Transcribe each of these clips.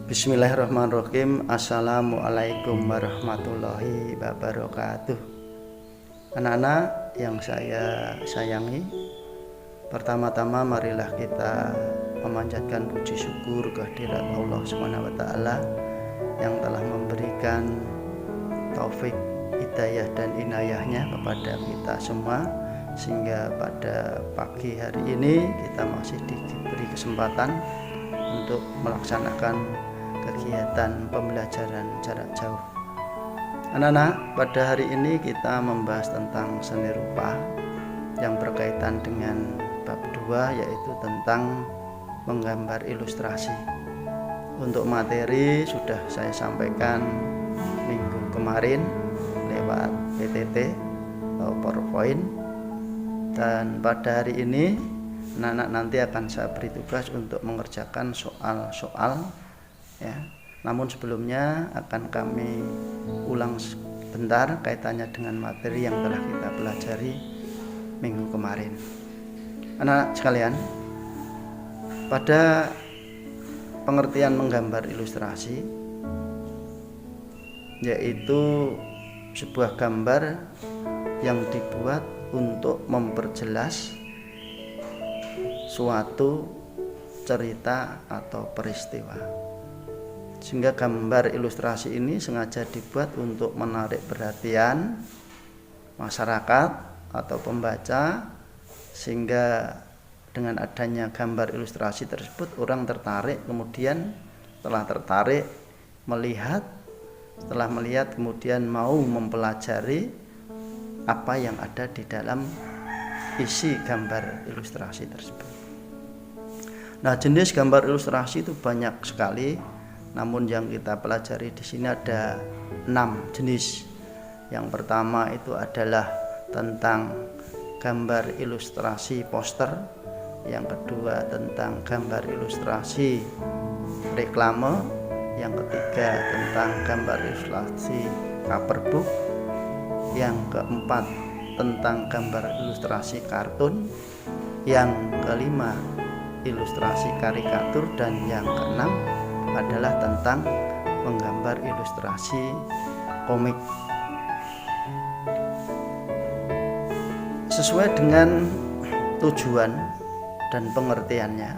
Bismillahirrahmanirrahim. Assalamualaikum warahmatullahi wabarakatuh. Anak-anak yang saya sayangi, pertama-tama marilah kita memanjatkan puji syukur kehadirat Allah Subhanahu wa taala yang telah memberikan taufik, hidayah dan inayahnya kepada kita semua, sehingga pada pagi hari ini kita masih diberi kesempatan untuk melaksanakan kegiatan pembelajaran jarak jauh. Anak-anak, pada hari ini kita membahas tentang seni rupa yang berkaitan dengan bab 2, yaitu tentang menggambar ilustrasi. Untuk materi sudah saya sampaikan minggu kemarin lewat PTT atau PowerPoint, dan pada hari ini anak-anak nanti akan saya beri tugas untuk mengerjakan soal-soal ya. Namun sebelumnya akan kami ulang sebentar kaitannya dengan materi yang telah kita pelajari minggu kemarin. Anak-anak sekalian, pada pengertian menggambar ilustrasi, yaitu sebuah gambar yang dibuat untuk memperjelas suatu cerita atau peristiwa. Sehingga gambar ilustrasi ini sengaja dibuat untuk menarik perhatian masyarakat atau pembaca, sehingga dengan adanya gambar ilustrasi tersebut orang tertarik, kemudian setelah tertarik melihat, setelah melihat kemudian mau mempelajari apa yang ada di dalam isi gambar ilustrasi tersebut. Nah, jenis gambar ilustrasi itu banyak sekali. Namun yang kita pelajari di sini ada 6 jenis. Yang pertama itu adalah tentang gambar ilustrasi poster. Yang kedua tentang gambar ilustrasi reklame. Yang ketiga tentang gambar ilustrasi cover book. Yang keempat tentang gambar ilustrasi kartun. Yang kelima ilustrasi karikatur, dan yang keenam adalah tentang menggambar ilustrasi komik. Sesuai dengan tujuan dan pengertiannya,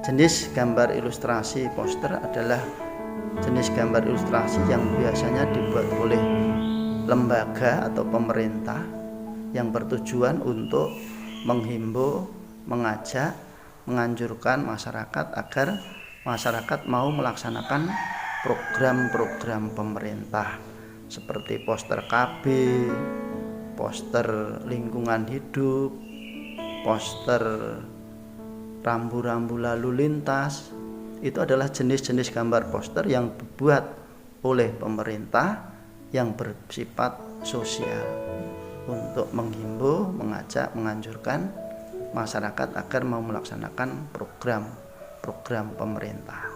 jenis gambar ilustrasi poster adalah jenis gambar ilustrasi yang biasanya dibuat oleh lembaga atau pemerintah yang bertujuan untuk menghimbau, mengajak, menganjurkan masyarakat agar masyarakat mau melaksanakan program-program pemerintah seperti poster KB, poster lingkungan hidup, poster rambu-rambu lalu lintas. Itu adalah jenis-jenis gambar poster yang dibuat oleh pemerintah yang bersifat sosial untuk menghimbau, mengajak, menganjurkan masyarakat agar mau melaksanakan program pemerintah.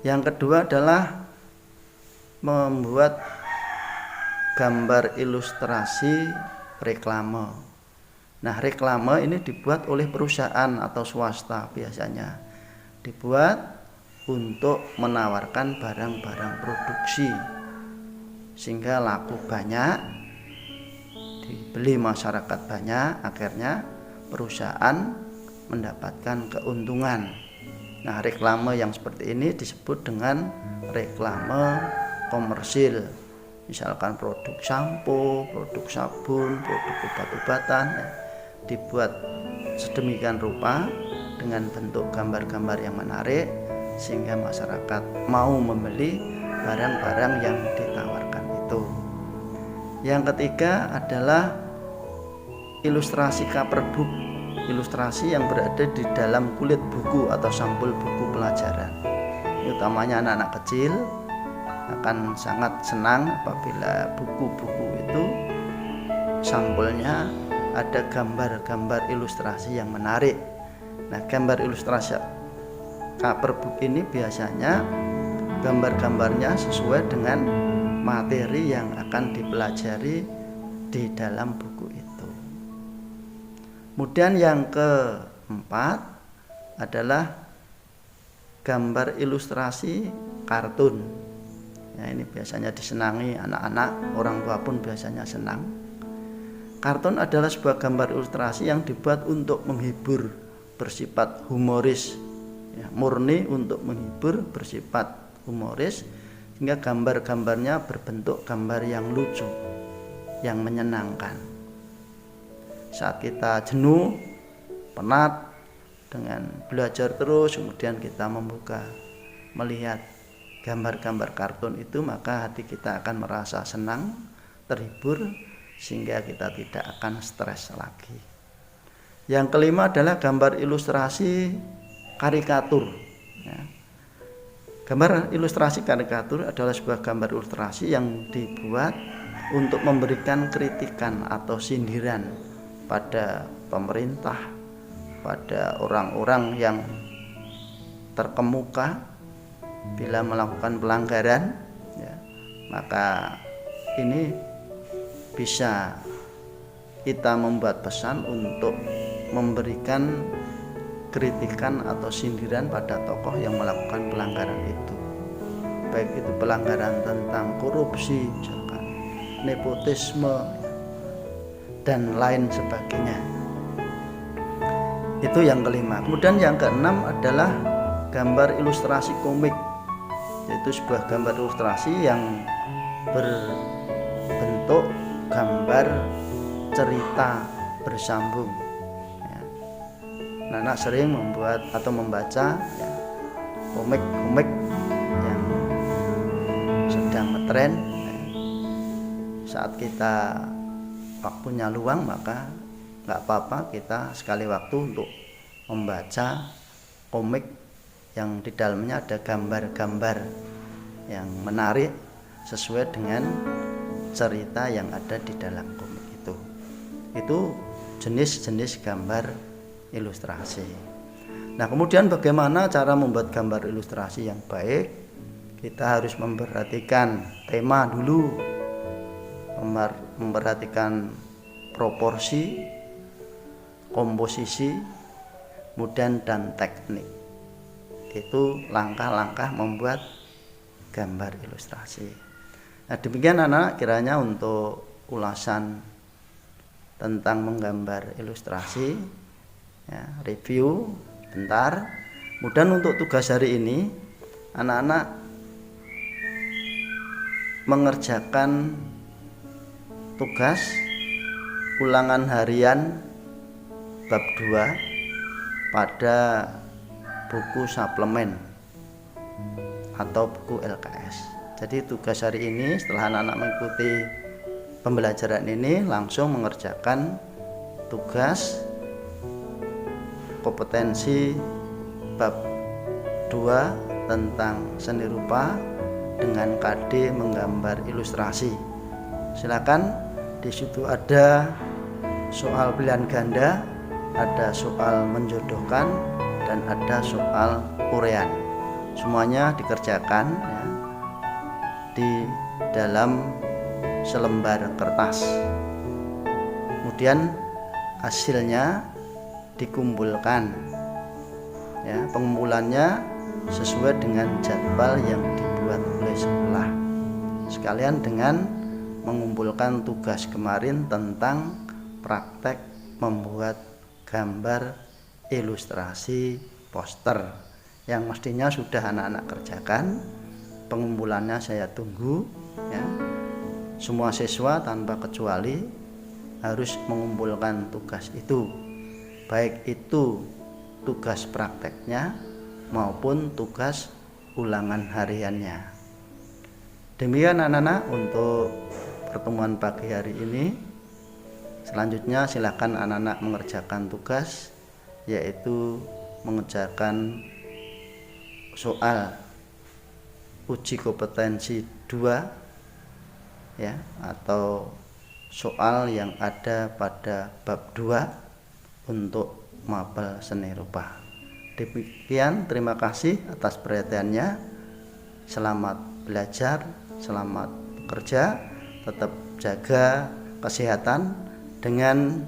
Yang kedua adalah membuat gambar ilustrasi reklame. Nah, reklame ini dibuat oleh perusahaan atau swasta, biasanya dibuat untuk menawarkan barang-barang produksi sehingga laku banyak, dibeli masyarakat banyak, akhirnya perusahaan mendapatkan keuntungan. Nah, reklame yang seperti ini disebut dengan reklame komersil. Misalkan produk sampo, produk sabun, produk obat-obatan dibuat sedemikian rupa dengan bentuk gambar-gambar yang menarik sehingga masyarakat mau membeli barang-barang yang ditawarkan itu. Yang ketiga adalah ilustrasi cover book. Ilustrasi yang berada di dalam kulit buku atau sampul buku pelajaran. Utamanya anak-anak kecil akan sangat senang apabila buku-buku itu sampulnya ada gambar-gambar ilustrasi yang menarik. Nah, gambar ilustrasi cover book ini biasanya gambar-gambarnya sesuai dengan materi yang akan dipelajari di dalam buku itu. Kemudian yang keempat adalah gambar ilustrasi kartun. Ya, ini biasanya disenangi anak-anak, orang tua pun biasanya senang. Kartun adalah sebuah gambar ilustrasi yang dibuat untuk menghibur, bersifat humoris, ya, murni untuk menghibur, bersifat humoris, sehingga gambar-gambarnya berbentuk gambar yang lucu, yang menyenangkan. Saat kita jenuh, penat dengan belajar terus, kemudian kita membuka, melihat gambar-gambar kartun itu, maka hati kita akan merasa senang, terhibur, sehingga kita tidak akan stres lagi. Yang kelima adalah gambar ilustrasi karikatur. Ya. Gambar ilustrasi karikatur adalah sebuah gambar ilustrasi yang dibuat untuk memberikan kritikan atau sindiran pada pemerintah, pada orang-orang yang terkemuka bila melakukan pelanggaran, ya, maka ini bisa kita membuat pesan untuk memberikan kritikan atau sindiran pada tokoh yang melakukan pelanggaran itu, baik itu pelanggaran tentang korupsi, misalkan nepotisme, dan lain sebagainya. Itu yang kelima. Kemudian yang keenam adalah gambar ilustrasi komik, yaitu sebuah gambar ilustrasi yang berbentuk gambar cerita bersambung. Ya. Anak sering membuat atau membaca, ya, komik-komik yang sedang ngetren. Ya. Saat kita waktunya luang, maka nggak apa-apa kita sekali waktu untuk membaca komik yang di dalamnya ada gambar-gambar yang menarik sesuai dengan cerita yang ada di dalam komik itu. Itu jenis-jenis gambar ilustrasi. Nah, kemudian bagaimana cara membuat gambar ilustrasi yang baik? Kita harus memperhatikan tema dulu, memperhatikan proporsi, komposisi, kemudian dan teknik. Itu langkah-langkah membuat gambar ilustrasi. Nah, demikian anak kiranya untuk ulasan tentang menggambar ilustrasi, ya, review bentar. Kemudian untuk tugas hari ini, anak-anak mengerjakan tugas ulangan harian bab 2 pada buku suplemen atau buku LKS. Jadi tugas hari ini setelah anak-anak mengikuti pembelajaran ini langsung mengerjakan tugas kompetensi bab 2 tentang seni rupa dengan KD menggambar ilustrasi. Silakan, di situ ada soal pilihan ganda, ada soal menjodohkan, dan ada soal urean. Semuanya dikerjakan, ya, di dalam selembar kertas. Kemudian hasilnya dikumpulkan, ya, pengumpulannya sesuai dengan jadwal yang dibuat oleh sekolah, sekalian dengan mengumpulkan tugas kemarin tentang praktek membuat gambar ilustrasi poster yang mestinya sudah anak-anak kerjakan. Pengumpulannya saya tunggu, ya. Semua siswa tanpa kecuali harus mengumpulkan tugas itu, baik itu tugas prakteknya maupun tugas ulangan hariannya. Demikian anak-anak untuk pertemuan pagi hari ini. Selanjutnya silakan anak-anak mengerjakan tugas, yaitu mengerjakan soal uji kompetensi 2, ya, atau soal yang ada pada bab 2 untuk mapel seni rupa. Demikian, terima kasih atas perhatiannya. Selamat belajar, selamat bekerja, tetap jaga kesehatan dengan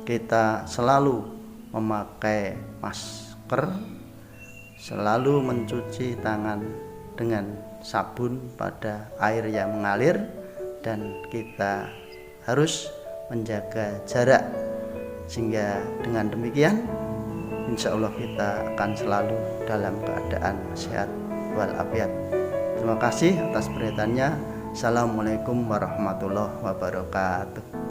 kita selalu memakai masker, selalu mencuci tangan dengan sabun pada air yang mengalir, dan kita harus menjaga jarak, sehingga dengan demikian insya Allah kita akan selalu dalam keadaan sehat walafiat. Terima kasih atas perhatiannya. Assalamualaikum warahmatullahi wabarakatuh.